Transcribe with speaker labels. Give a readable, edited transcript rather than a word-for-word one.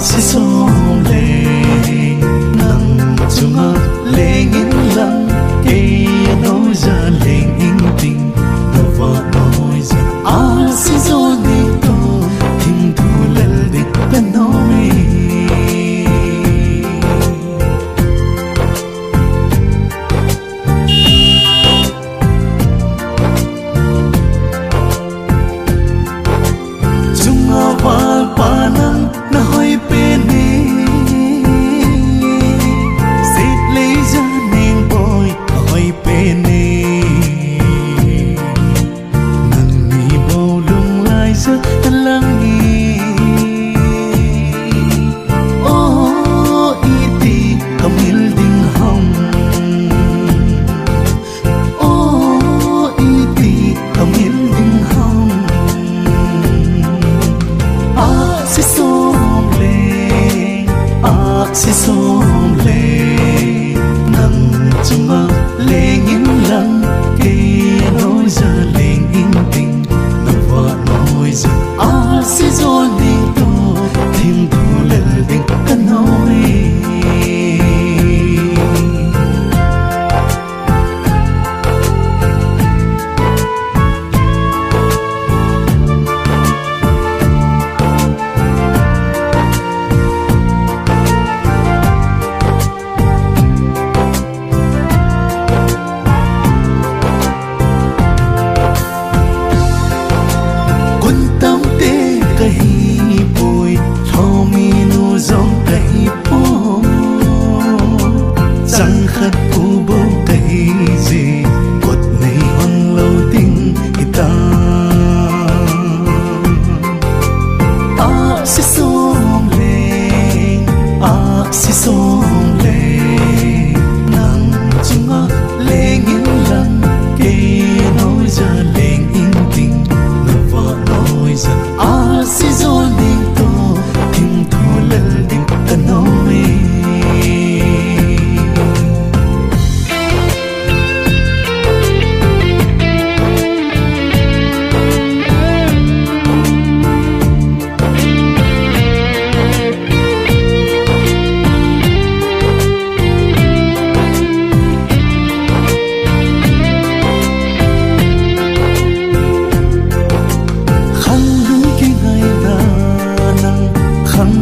Speaker 1: Ahsi somleng nang chunga lengin lang kaya nói ra lengin ting nova nói ra Ahsi zoni to thim thu lal dik ta nói chunga VALPAH nang na hoi pe ni sit lấy ra nên boy hoi pe ni nang ni bo lung lai sa talang ni oh iti kamil ding hong oh iti kamil ding hong Ahsi somleng Ahsi somleng nang chunga lengin lang kaya nói ra lengin ting nova nói ra Ahsi zoni to thim thu lal dik ta nói kahi bồi thao mi nu dòng kahi po chẳng khát u bố kahi gì cột này hoang lâu tình ita Ahsi somleng Ahsi somleng nang chunga lengin lang kaya nói ra lengin ting nova nói ra Ahsi zoni to thim thu lal dik ta nói khang